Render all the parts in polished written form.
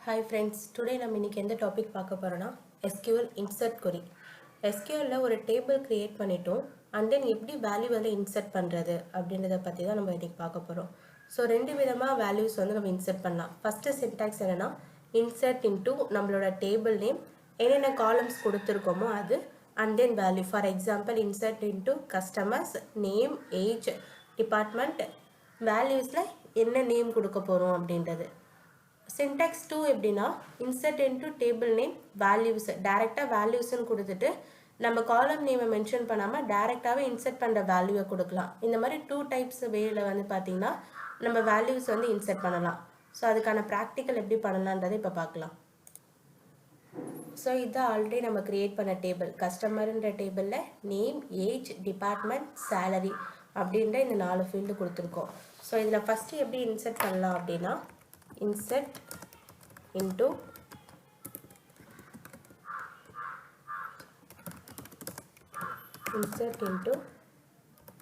Hi friends, today நம்ம இன்னைக்கு எந்த டாபிக் பார்க்க போறோம்னா SQL insert query. SQLல ஒரு டேபிள் கிரியேட் பண்ணிட்டோம் and then எப்படி வேல்யூ வந்து இன்சர்ட் பண்றது அப்படின்றத பத்தி தான் நம்ம இன்னைக்கு பார்க்க போறோம். ஸோ ரெண்டு விதமா வேல்யூஸ் வந்து நம்ம இன்சர்ட் பண்ணலாம். ஃபர்ஸ்ட் சின்டாக்ஸ் என்னன்னா insert into நம்மளோட டேபிள் நேம் என்னென்ன காலம்ஸ் கொடுத்துருக்கோமோ அது and then value. For example, insert into customers name, age, department, valuesல என்ன நேம் கொடுக்க போறோம் அப்படின்றது. Syntax 2 எப்படின்னா insert into table name values டைரக்டா valuesன்னு கொடுத்துட்டு நம்ம காலம் நேமை மென்ஷன் பண்ணாம டைரக்டாவே இன்சர்ட் பண்ற வேல்யூவை கொடுக்கலாம். இந்த மாதிரி டூ டைப்ஸ் வேல வந்து பாத்தீங்கன்னா நம்ம வேல்யூஸ் வந்து இன்சர்ட் பண்ணலாம். ஸோ அதுக்கான ப்ராக்டிக்கல் எப்படி பண்ணலான்றதை இப்போ பார்க்கலாம். ஸோ இதான் ஆல்ரெடி நம்ம கிரியேட் பண்ண டேபிள். கஸ்டமர்ன்ற டேபிளில் நேம், ஏஜ், டிபார்ட்மெண்ட், சேலரி அப்படின்ற இந்த 4 ஃபீல்டு கொடுத்துருக்கோம். ஸோ இதில் ஃபஸ்ட்டு எப்படி இன்சர்ட் பண்ணலாம் அப்படின்னா insert into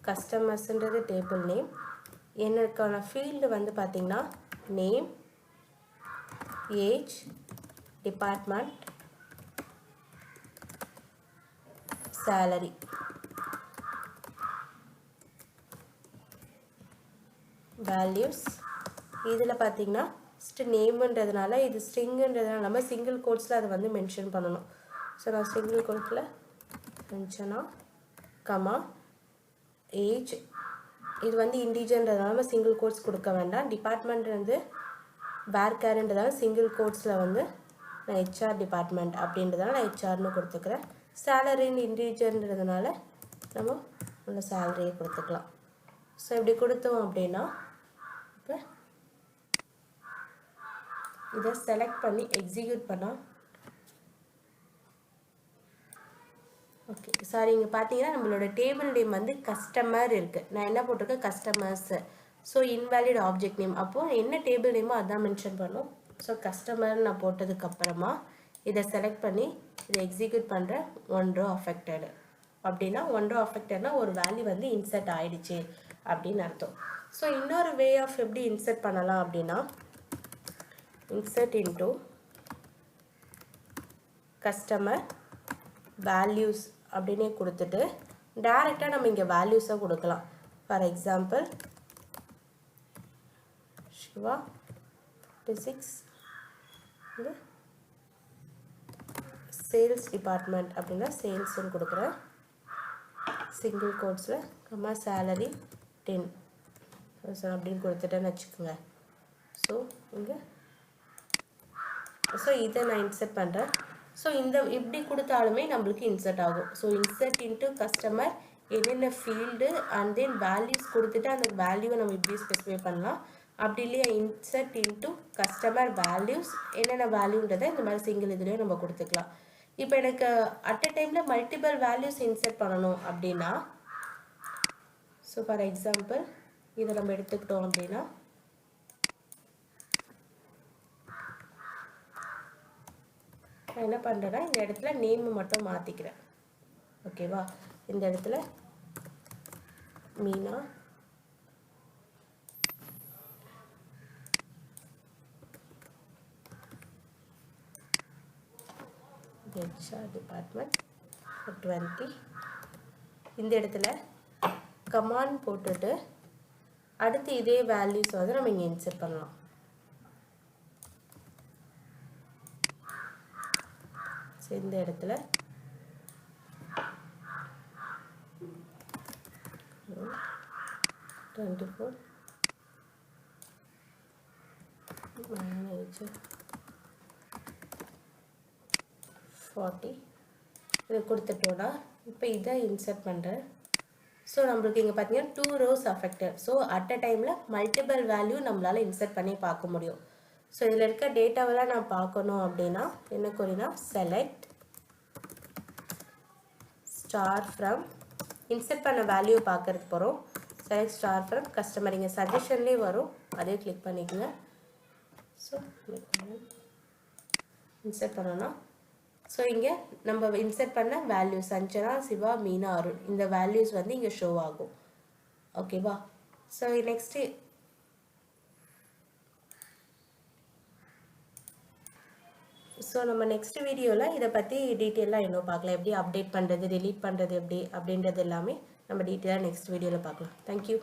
customers table name என்னக்கான ஃபீல்டு வந்து பார்த்தீங்கன்னா name, age, department, salary. Values இதில் பார்த்தீங்கன்னா நேம்ன்றதுனால இது ஸ்ட்ரிங்குன்றதுனால நம்ம சிங்கிள் கோட்ஸில் அதை வந்து மென்ஷன் பண்ணணும். ஸோ நான் சிங்கிள் கோட்ஸில் மென்ஷனா கமா ஏஜ் இது வந்து இண்டிஜுவல்ன்றதுனால நம்ம சிங்கிள் கோட்ஸ் கொடுக்க வேண்டாம். டிபார்ட்மெண்ட் வந்து வேர்கேர்ன்றதால சிங்கிள் கோட்ஸில் வந்து நான் ஹெச்ஆர் டிபார்ட்மெண்ட் அப்படின்றதால நான் ஹெச்ஆர்னு கொடுத்துக்கிறேன். சேலரின்னு இண்டிஜுவல்ன்றதுனால நம்ம உள்ள சேலரியை கொடுத்துக்கலாம். ஸோ இப்படி கொடுத்தோம் அப்படின்னா இப்போ இதை செலக்ட் பண்ணி எக்ஸிக்யூட் பண்ணால் ஓகே சாரி இங்கே பார்த்தீங்கன்னா நம்மளோட டேபிள் நேம் வந்து கஸ்டமர் இருக்குது. நான் என்ன போட்டிருக்கேன் customers. So invalid object name அப்போது என்ன டேபிள் நேமோ அதான் மென்ஷன் பண்ணும். ஸோ கஸ்டமர் நான் போட்டதுக்கப்புறமா இதை செலக்ட் பண்ணி இதை எக்ஸிக்யூட் பண்ணுற ஒன் ரோ அஃபெக்டடு அப்படின்னா ஒன் ரோ அஃபெக்டட்னா ஒரு வேல்யூ வந்து இன்சர்ட் ஆகிடுச்சு அப்படின்னு அர்த்தம். ஸோ இன்னொரு வே ஆஃப் எப்படி இன்சர்ட் பண்ணலாம் அப்படின்னா insert into customer values அப்படினே கொடுத்துட்டு டைரக்டா நம்ம இங்க வேல்யூஸை கொடுக்கலாம். For example Shiva 56 sales department அப்படின்னா சேல்ஸ்னு கொடுக்குறேன். சிங்கிள் கோட்ஸில் கம்மா சேலரி 10 அப்படின்னு கொடுத்துட்டேன்னு வச்சுக்கோங்க. ஸோ இங்கே ஸோ இதை நான் இன்சர்ட் பண்ணுறேன். ஸோ இந்த இப்படி கொடுத்தாலுமே நம்மளுக்கு இன்சர்ட் ஆகும். ஸோ இன்சர்ட் இன்ட்டு கஸ்டமர் என்னென்ன ஃபீல்டு அண்ட் தென் வேல்யூஸ் கொடுத்துட்டு அந்த வேல்யூவை நம்ம இப்படி ஸ்பெசிஃபை பண்ணலாம். அப்படி இல்லையா இன்சர்ட் இன்ட்டு கஸ்டமர் வேல்யூஸ் என்னென்ன வேல்யூன்றதை இந்த மாதிரி சிங்கிள் இதுலேயும் நம்ம கொடுத்துக்கலாம். இப்போ எனக்கு அட் அ டைமில் மல்டிபிள் வேல்யூஸ் இன்சர்ட் பண்ணணும் அப்படின்னா ஸோ ஃபார் எக்ஸாம்பிள் இதை நம்ம எடுத்துக்கிட்டோம் அப்படின்னா நான் என்ன பண்ணுறேன்னா இந்த இடத்துல நேம் மட்டும் மாற்றிக்கிறேன். ஓகேவா இந்த இடத்துல மீனா ஹெச்ஆர் டிபார்ட்மெண்ட் 20 இந்த இடத்துல கமாண்ட் போட்டுட்டு அடுத்து இதே வேல்யூஸ் வந்து நம்ம இங்கே இன்சர்ட் பண்ணலாம். இந்த இடத்துல இதை கொடுத்துட்டோன்னா இப்போ இதை இன்சர்ட் பண்ணுறேன். ஸோ நம்மளுக்கு இங்கே பார்த்தீங்கன்னா 2 rows affected. So at a டைமில் மல்டிபிள் வேல்யூ நம்மளால் இன்சர்ட் பண்ணி பார்க்க முடியும். ஸோ இதில் இருக்க டேட்டாவெல்லாம் நான் பார்க்கணும் அப்படின்னா என்ன கொரினா செலக்ட் ஸ்டார் ஃப்ரம் இன்சர்ட் பண்ண வேல்யூ பார்க்கறதுக்கு போகிறோம். செலக்ட் ஸ்டார் ஃப்ரம் கஸ்டமர் இங்கே சஜஷன்லேயே வரும், அதே கிளிக் பண்ணிக்கோங்க. ஸோ இன்சர்ட் பண்ணோன்னா ஸோ இங்கே நம்ம இன்சர்ட் பண்ண வேல்யூ சஞ்சனா, சிவா, மீனா, அருண் இந்த வேல்யூஸ் வந்து இங்கே ஷோ ஆகும். ஓகேவா ஸோ நெக்ஸ்ட்டு ஸோ நம்ம நெக்ஸ்ட் வீடியோவில் இதை பற்றி டீட்டெயிலாக இன்னும் பார்க்கலாம், எப்படி அப்டேட் பண்ணுறது, delete பண்ணுறது எப்படி அப்படின்றது எல்லாமே நம்ம டீட்டெயிலாக நெக்ஸ்ட் வீடியோவில் பார்க்கலாம். தேங்க்யூ.